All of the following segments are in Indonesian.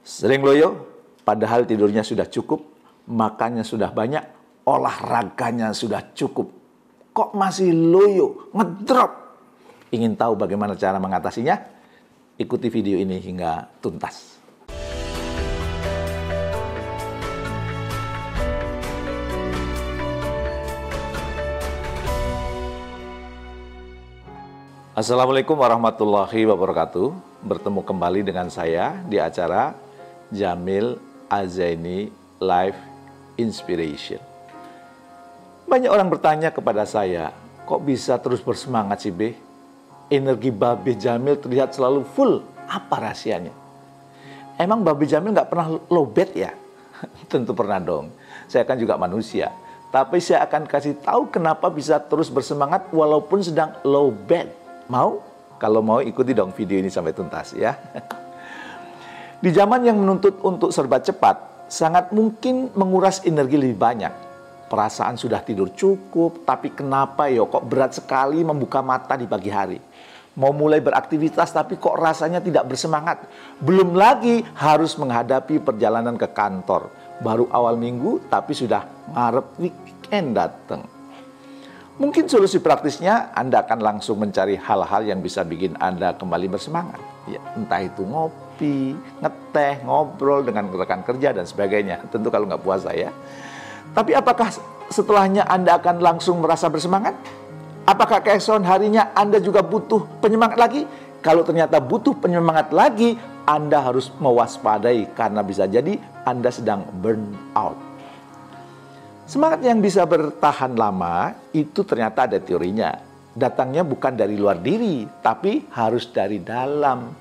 Sering loyo, padahal tidurnya sudah cukup, makannya sudah banyak, olahraganya sudah cukup. Kok masih loyo, ngedrop? Ingin tahu bagaimana cara mengatasinya? Ikuti video ini hingga tuntas. Assalamualaikum warahmatullahi wabarakatuh. Bertemu kembali dengan saya di acara Jamil Azaini Life Inspiration. Banyak orang bertanya kepada saya, kok bisa terus bersemangat sih Be? Energi Babe Jamil terlihat selalu full. Apa rahasianya? Emang Babe Jamil nggak pernah lowbat ya? Tentu pernah dong. Saya kan juga manusia. Tapi saya akan kasih tahu kenapa bisa terus bersemangat walaupun sedang lowbat. Mau? Kalau mau ikuti dong video ini sampai tuntas ya. Di zaman yang menuntut untuk serba cepat, sangat mungkin menguras energi lebih banyak. Perasaan sudah tidur cukup, tapi kenapa ya kok berat sekali membuka mata di pagi hari. Mau mulai beraktivitas tapi kok rasanya tidak bersemangat. Belum lagi harus menghadapi perjalanan ke kantor. Baru awal minggu tapi sudah ngarep weekend datang. Mungkin solusi praktisnya Anda akan langsung mencari hal-hal yang bisa bikin Anda kembali bersemangat. Ya, entah itu ngopi, ngeteh, ngobrol dengan rekan kerja dan sebagainya. Tentu kalau nggak puasa ya. Tapi apakah setelahnya Anda akan langsung merasa bersemangat? Apakah keesokan harinya Anda juga butuh penyemangat lagi? Kalau ternyata butuh penyemangat lagi, Anda harus mewaspadai karena bisa jadi Anda sedang burn out. Semangat yang bisa bertahan lama itu ternyata ada teorinya. Datangnya bukan dari luar diri, tapi harus dari dalam.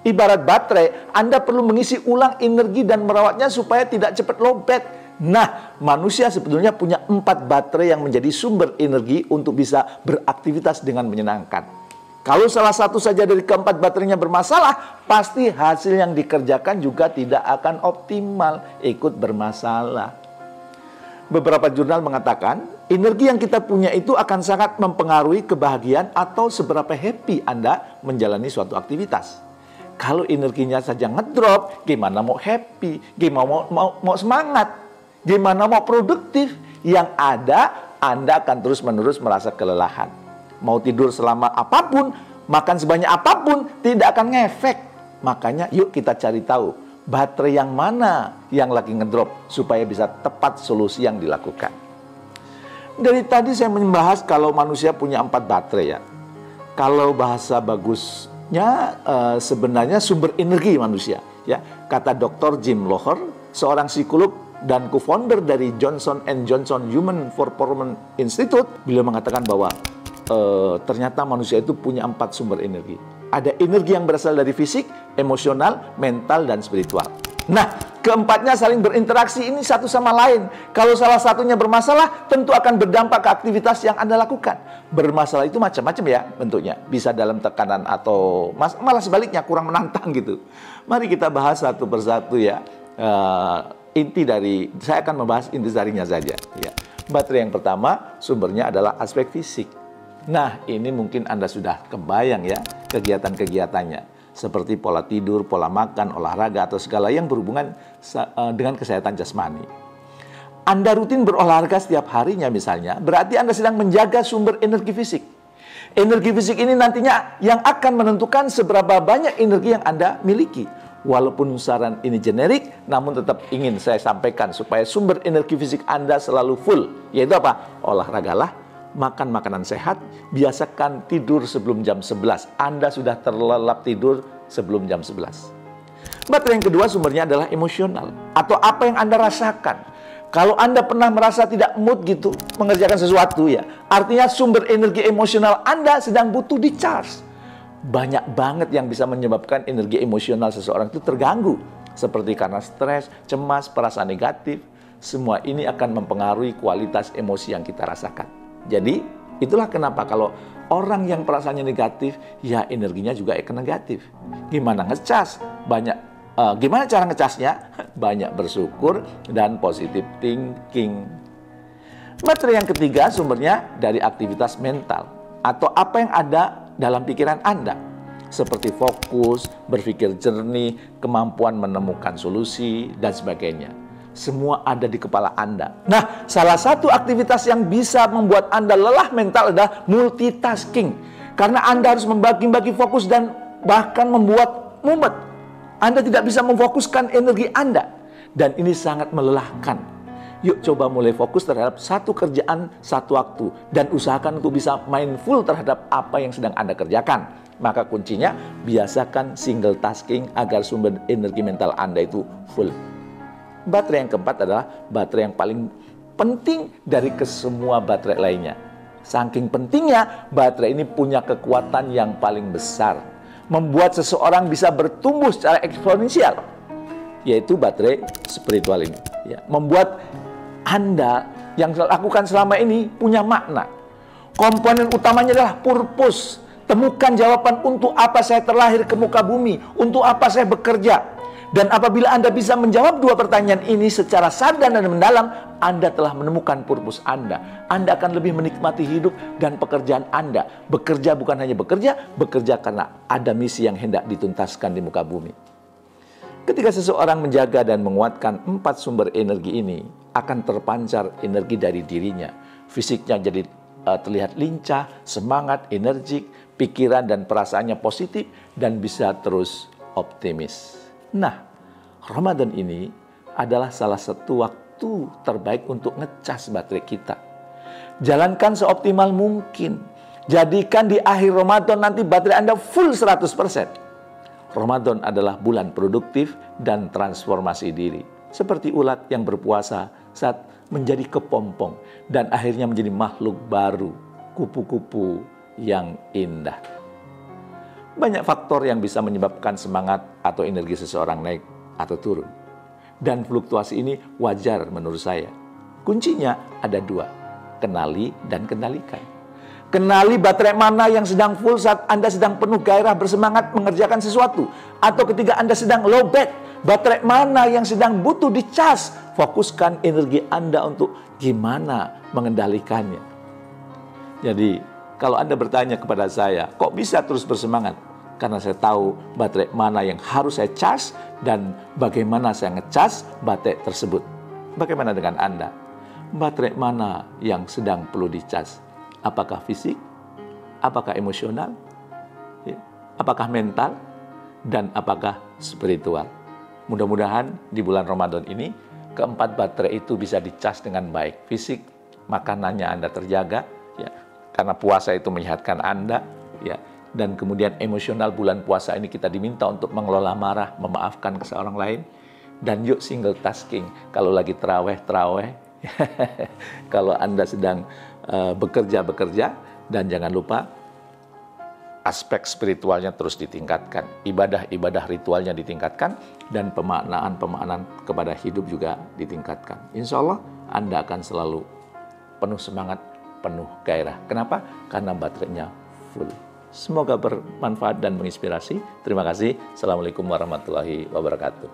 Ibarat baterai, Anda perlu mengisi ulang energi dan merawatnya supaya tidak cepat lowbat. Nah, manusia sebetulnya punya 4 baterai yang menjadi sumber energi untuk bisa beraktivitas dengan menyenangkan. Kalau salah satu saja dari keempat baterainya bermasalah, pasti hasil yang dikerjakan juga tidak akan optimal, ikut bermasalah. Beberapa jurnal mengatakan, energi yang kita punya itu akan sangat mempengaruhi kebahagiaan atau seberapa happy Anda menjalani suatu aktivitas. Kalau energinya saja ngedrop, gimana mau happy? Gimana mau semangat? Gimana mau produktif? Yang ada, Anda akan terus-menerus merasa kelelahan. Mau tidur selama apapun, makan sebanyak apapun, tidak akan ngefek. Makanya yuk kita cari tahu, baterai yang mana yang lagi ngedrop supaya bisa tepat solusi yang dilakukan. Dari tadi saya membahas kalau manusia punya 4 baterai ya. Kalau bahasa bagusnya sebenarnya sumber energi manusia ya. Kata Dr. Jim Locher, seorang psikolog dan co-founder dari Johnson & Johnson Human Performance Institute, beliau mengatakan bahwa ternyata manusia itu punya 4 sumber energi. Ada energi yang berasal dari fisik, emosional, mental, dan spiritual. Nah, keempatnya saling berinteraksi ini satu sama lain. Kalau salah satunya bermasalah, tentu akan berdampak ke aktivitas yang Anda lakukan. Bermasalah itu macam-macam ya bentuknya. Bisa dalam tekanan atau malah sebaliknya kurang menantang gitu. Mari kita bahas satu persatu ya. Saya akan membahas intisarinya saja. Ya. Baterai yang pertama sumbernya adalah aspek fisik. Nah, ini mungkin Anda sudah kebayang ya kegiatan-kegiatannya. Seperti pola tidur, pola makan, olahraga, atau segala yang berhubungan dengan kesehatan jasmani. Anda rutin berolahraga setiap harinya misalnya, berarti Anda sedang menjaga sumber energi fisik. Energi fisik ini nantinya yang akan menentukan seberapa banyak energi yang Anda miliki. Walaupun saran ini generik, namun tetap ingin saya sampaikan supaya sumber energi fisik Anda selalu full. Yaitu apa? Olahragalah. Makan makanan sehat, biasakan tidur sebelum jam 11. Anda sudah terlelap tidur sebelum jam 11. Baterai yang kedua sumbernya adalah emosional. Atau apa yang Anda rasakan. Kalau Anda pernah merasa tidak mood gitu, mengerjakan sesuatu ya. Artinya sumber energi emosional Anda sedang butuh di-charge. Banyak banget yang bisa menyebabkan energi emosional seseorang itu terganggu. Seperti karena stres, cemas, perasaan negatif. Semua ini akan mempengaruhi kualitas emosi yang kita rasakan. Jadi, itulah kenapa kalau orang yang perasaannya negatif, ya energinya juga akan negatif. Gimana ngecas? Gimana cara ngecasnya? Banyak bersyukur dan positive thinking. Baterai yang ketiga sumbernya dari aktivitas mental. Atau apa yang ada dalam pikiran Anda. seperti fokus, berpikir jernih, kemampuan menemukan solusi, dan sebagainya. Semua ada di kepala Anda. Nah, salah satu aktivitas yang bisa membuat Anda lelah mental adalah multitasking. Karena Anda harus membagi-bagi fokus dan bahkan membuat mumet. Anda tidak bisa memfokuskan energi Anda. Dan ini sangat melelahkan. Yuk coba mulai fokus terhadap satu kerjaan satu waktu. Dan usahakan untuk bisa mindful terhadap apa yang sedang Anda kerjakan. Maka kuncinya, biasakan single tasking agar sumber energi mental Anda itu full. Baterai yang keempat adalah baterai yang paling penting dari kesemua baterai lainnya. Saking pentingnya, baterai ini punya kekuatan yang paling besar. Membuat seseorang bisa bertumbuh secara eksponensial. Yaitu baterai spiritual ini. Ya, membuat Anda yang lakukan selama ini punya makna. Komponen utamanya adalah purpose. Temukan jawaban untuk apa saya terlahir ke muka bumi, untuk apa saya bekerja. Dan apabila Anda bisa menjawab dua pertanyaan ini secara sadar dan mendalam, Anda telah menemukan purpose Anda. Anda akan lebih menikmati hidup dan pekerjaan Anda. Bekerja bukan hanya bekerja, bekerja karena ada misi yang hendak dituntaskan di muka bumi. Ketika seseorang menjaga dan menguatkan 4 sumber energi ini, akan terpancar energi dari dirinya. Fisiknya jadi terlihat lincah, semangat, energik, pikiran dan perasaannya positif, dan bisa terus optimis. Nah, Ramadan ini adalah salah satu waktu terbaik untuk ngecas baterai kita. Jalankan seoptimal mungkin. Jadikan di akhir Ramadan nanti baterai Anda full 100%. Ramadan adalah bulan produktif dan transformasi diri. Seperti ulat yang berpuasa saat menjadi kepompong dan akhirnya menjadi makhluk baru, kupu-kupu yang indah. Banyak faktor yang bisa menyebabkan semangat atau energi seseorang naik atau turun. Dan fluktuasi ini wajar menurut saya. Kuncinya ada 2, kenali dan kendalikan. Kenali baterai mana yang sedang full saat Anda sedang penuh gairah bersemangat mengerjakan sesuatu. Atau ketika Anda sedang low batt, baterai mana yang sedang butuh dicas. Fokuskan energi Anda untuk gimana mengendalikannya. Jadi, kalau Anda bertanya kepada saya, kok bisa terus bersemangat? Karena saya tahu baterai mana yang harus saya cas dan bagaimana saya ngecas baterai tersebut. Bagaimana dengan Anda? Baterai mana yang sedang perlu dicas? Apakah fisik? Apakah emosional? Apakah mental? Dan apakah spiritual? Mudah-mudahan di bulan Ramadan ini, keempat baterai itu bisa dicas dengan baik. Fisik, makanannya Anda terjaga, ya, karena puasa itu menyehatkan Anda, ya. Dan kemudian emosional, bulan puasa ini kita diminta untuk mengelola marah, memaafkan ke seorang lain. Dan yuk single tasking, kalau lagi terawih. Kalau Anda sedang bekerja, dan jangan lupa aspek spiritualnya terus ditingkatkan, ibadah ritualnya ditingkatkan, dan pemaknaan kepada hidup juga ditingkatkan. Insya Allah Anda akan selalu penuh semangat, penuh gairah. Kenapa? Karena baterainya full. Semoga bermanfaat dan menginspirasi. Terima kasih. Assalamualaikum warahmatullahi wabarakatuh.